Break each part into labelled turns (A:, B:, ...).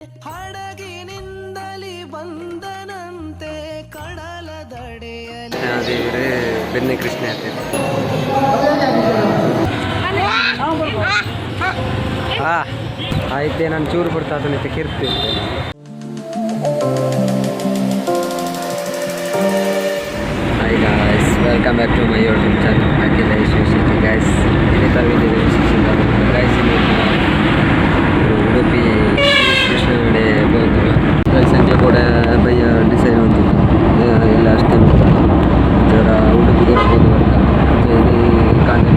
A: ಹಡಗಿನಿಂದಲಿ ಬಂದನಂತೆ ಕಡಲ ದಡೆಯಲಿ
B: ದೇವ್ರೆ ಬೆನ್ನೆ ಕೃಷ್ಣ ಆಯ್ತೆ ನಾನು ಚೂರು ಕೊಡ್ತಾ ಅದನ್ನ ಕಿರ್ತೀನಿ. Hi guys, welcome back to my YouTube channel. Akila Ishwashiti guys. Ini video ವಿಶೇಷ guys ಉಡುಪಿ ಕೃಷ್ಣ ಕಡೆ ಹೋಗುತ್ತಲ್ಲ guys ಸಂಜೆ ಕೂಡ ಬಯ್ಯ ಡಿಸೈಡ್ ಹೊಂದಿಲ್ಲ ಎಲ್ಲ ಅಷ್ಟೇ ಜರ ಉಡುಪಿಗೆ ಹೋಗೋದು ಬರ್ತಾ ಕಾಂತಿ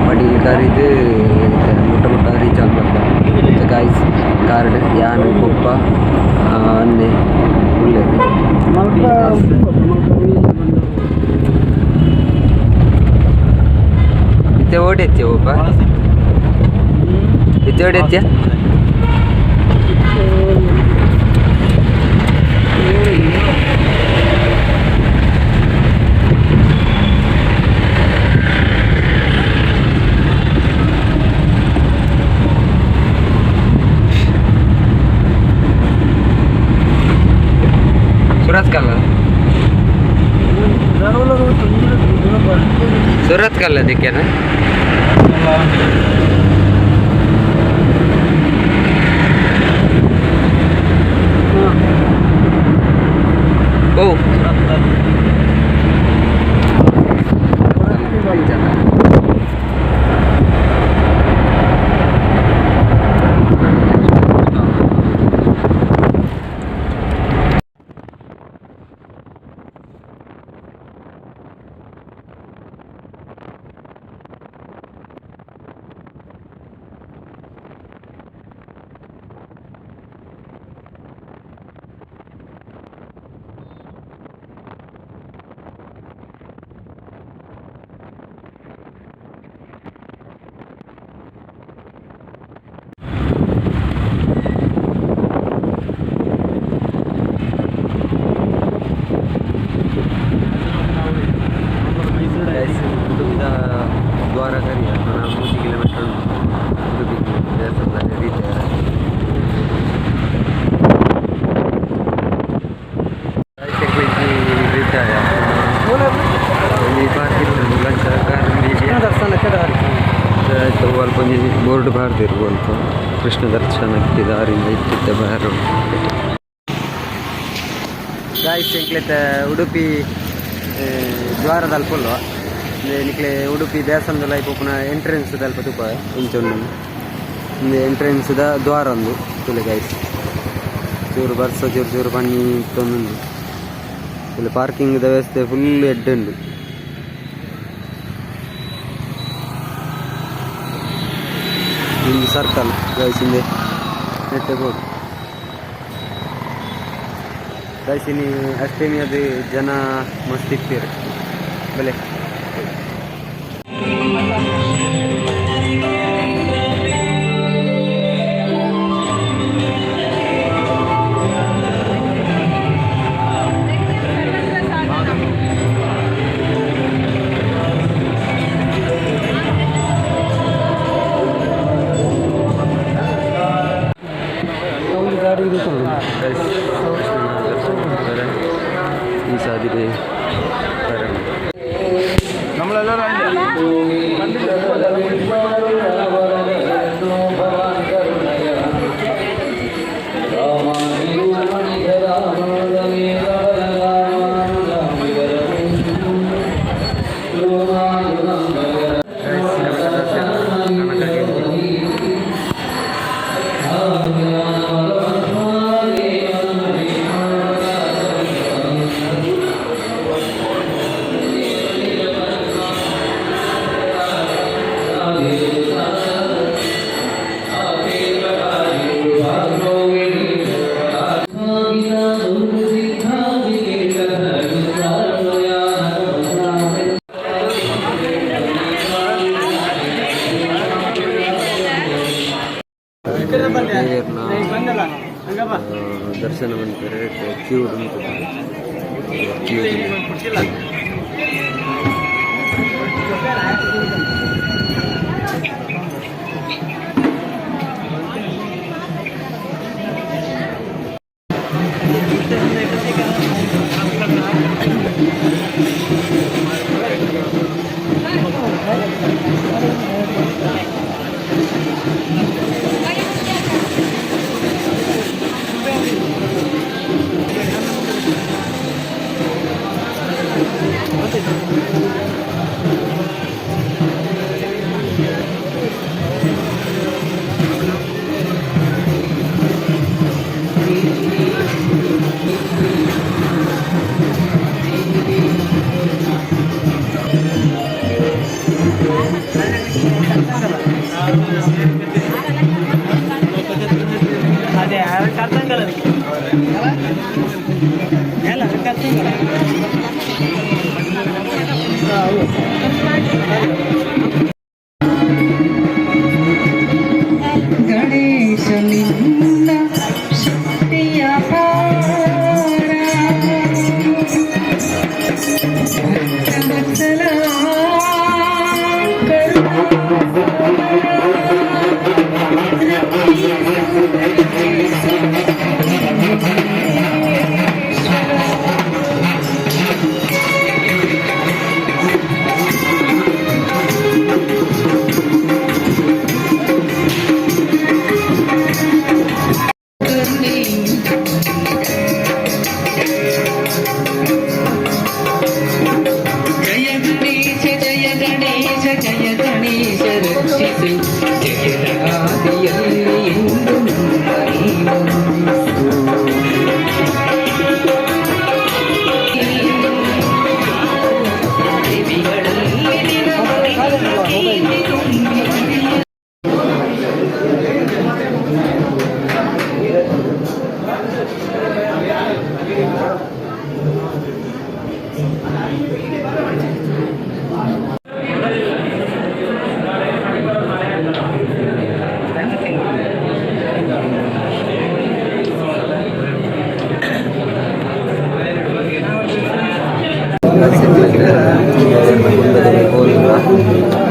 B: ಮಡಿಲಿ ಕರಿದು ಮುಟ್ಟ ರೀಚ್ ಆಗ್ಬಾರ್ದು ಗಾಯ್ಸ್ ಕಾರ್ಡ್ ಯಾನು ಕೊಪ್ಪ ಅನ್ನೆ ಉಳ್ಳೇದು ಇತ್ತೆ ಓಡಿತ್ಯ ಒಬ್ಬ ಇತ್ತೆ ಓಡಿತ್ಯ सुरत कल्ला दिखे ना ओ द्वारा करिए 30 किलोमीटर उडुपी देवस्थान ರೀತಿ ಬೋರ್ಡ್ ಬಾರ್ದಿರ್ಬೋದು ಕೃಷ್ಣ ದರ್ಶನಕ್ಕೆ ದಾರಿಯಿಂದ ಇಟ್ಟಿದ್ದ ಬಾರು ಗಾಯ್ಸ್ ಎಂಕ್ಲೆತ್ತ ಉಡುಪಿ ದ್ವಾರದಲ್ಲಿ ಫುಲ್ಲು ನಿಕ್ಲೆ ಉಡುಪಿ ದೇವಸ್ಥಾನದ ಲೈಫ್ ಓಪನ ಎಂಟ್ರೆನ್ಸ್ ದಲ್ಪ ತುಪ್ಪ ಇಂಚೊಂದು ಎಂಟ್ರೆನ್ಸ್ ದ ದ್ವಾರ ಒಂದು ತುಲೆ ಗಾಯ್ಸ್ ಚೂರು ಬರ್ಸ ಚೂರು ಬನ್ನಿ ತೊಂದು ಇಲ್ಲಿ ಪಾರ್ಕಿಂಗ್ ವ್ಯವಸ್ಥೆ ಫುಲ್ ಎಡ್ ಉಂಡು. ಹಿಂದೆ ಸರ್ಕಲ್ ಗೈಸ್ ಹಿಂದೆ ನೆಟ್ಟೆ ಹೋಗಿ ಗೈಸ್ ಇನ್ನು ಅಷ್ಟೇ ಅದು ಜನ ಮಸ್ತ್ ಇರ್ತೀರಿ ಬೆಲೆ ಈ ಸಾಧಿದೆ ದರ್ಶನ ಮಾಡ್ತಾರೆ ಕ್ಯೂ ಉಂಟು
A: ಗಣೇಶ ನಿನ್ನ ಶಕ್ತಿಯ ಜಯ ಗಣೇಶ ರಕ್ಷಿಸು ಜಯದ ಆದಿಯಲ್ಲಿ ಎಂದು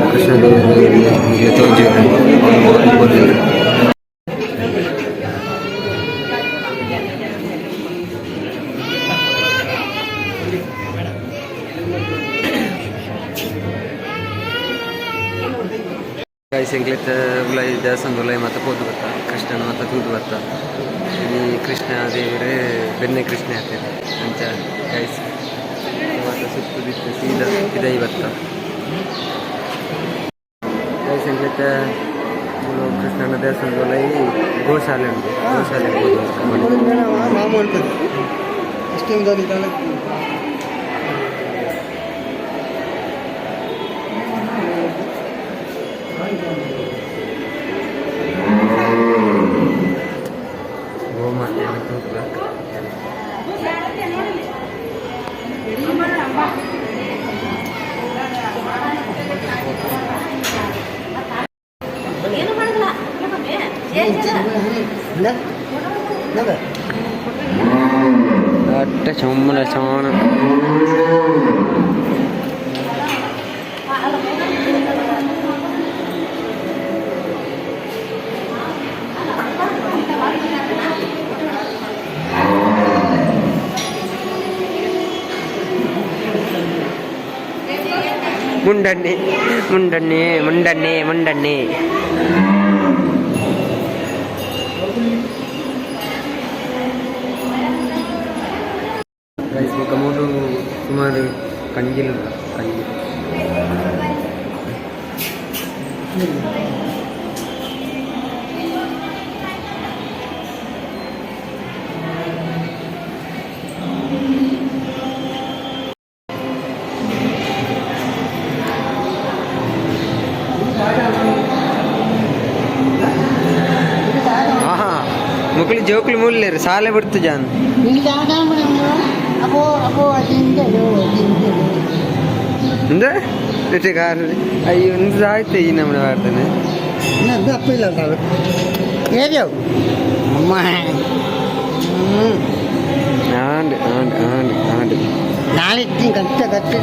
B: ಕೃಷ್ಣದೇವರಿಗೆ ತೋರಿಸಿದ್ದಾರೆ. ಸಂಕ್ಲಿತ ಉಲಾಯಿ ದೇವಸ್ಥಾನದ ಉಲಾಯಿ ಮತ್ತು ಪೋದು ಬರ್ತಾ ಕೃಷ್ಣನ ಮತ್ತು ತೂದು ಬರ್ತಾ ಈ ಕೃಷ್ಣ ದೇವರೇ ಬೆನ್ನೆ ಕೃಷ್ಣ ಆಗ್ತದೆ ಅಂಚ ಗೈಸ್ ಮತ್ತು ಸುತ್ತು ಬಿತ್ತು ಸೀದಾ ಇದೈ ಬರ್ತಾ ಸಂಕ್ಲಿತ ಕೃಷ್ಣನ ದೇವಸ್ಥಾನದ ಉಲಾಯಿ ಗೋಶಾಲೆ ಉಂಟು ಗೋಶಾಲೆ ಪೋದು ಗೋಮಾತೆಯನ್ನು ತೂಗಬೇಕು. ಅಟ್ಟ ಚೊಮ್ಮನ ಚೋಣ ಮುಂಡಣ್ಣೆ ಮುಂಡಣ್ಣೆ ಮುಂಡಣ್ಣೆ ಮುಂಡಣ್ಣೆ ರೈಸ್ ಮುಖಮೂಡು ಸುಮಾರು ಕಂಜಿಲು ಕಂಜಿಲು ಮುಕ್ಳು ಜೋಕ್ಲು ಮೂಲ್ಲೇರು ಸಾಲೆ ಬಿಡ್ತು ಜಾನ್ ಅಂದ್ರೆ ಕಾರು ಅಯ್ಯೋ ಒಂದು ಆಯ್ತು ಈ ನಮ್ಮನೆ ಮಾಡ್ತಾನೆ
C: ಅಪ್ಪ ಇಲ್ಲ ಏರಿಯವು ಅಮ್ಮ
B: ಆಂಡ್ ಆಂಡ್ ಆಂಡ್ ಆಂಡ್
C: ನಾಳೆ ಕಚ್ಚ ಕಚ್ಚ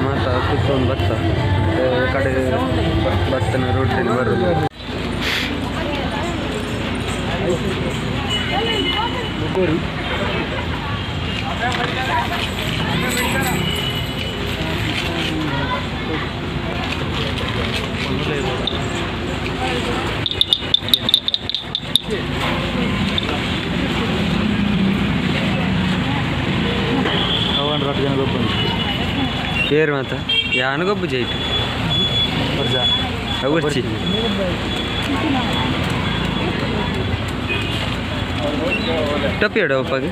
C: ಮಾತಾ ಕುತ್ಕೊಂಡು ಬರ್ತಾ ಕಡೆ ಬರ್ತನ ರೋಡಲ್ಲಿ ಬರೋದು
B: ತೋರಿ పేరు మాత యానగొబ్బు చేయటం వచ్చి ಟೊಪ್ಪಿಯಡ ಒಪ್ಪಗೆ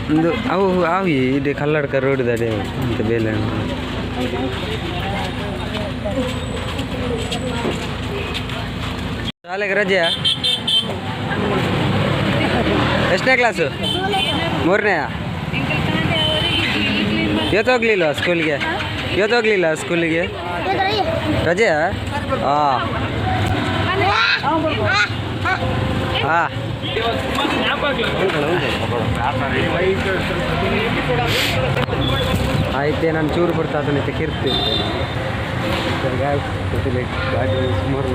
B: ಅಂದು ಅವು ಆವಿ ಇದೆ ಕಲ್ಲಡ್ಕ ರೋಡ್ ದಡೆ ಅಂತ ಬೇಲೆ ಶಾಲೆಗೆ ರಜೆಯಾ ಎಷ್ಟನೇ ಕ್ಲಾಸು ಮೂರನೇ ಇವತ್ತೋಗ್ಲಿಲ್ವಾ ಸ್ಕೂಲ್ಗೆ ಇವತ್ತೋಗ್ಲಿಲ್ಲ ಸ್ಕೂಲಿಗೆ ರಜೆಯಾ ಹಾಂ ಹಾಂ ಆಯ್ತೆ ನಾನು ಚೂರು ಬರ್ತಾ ಅದನ್ನ ಕಿರ್ತಿರ್ತೇನೆ ಗಾಡಿ ಸುಮಾರು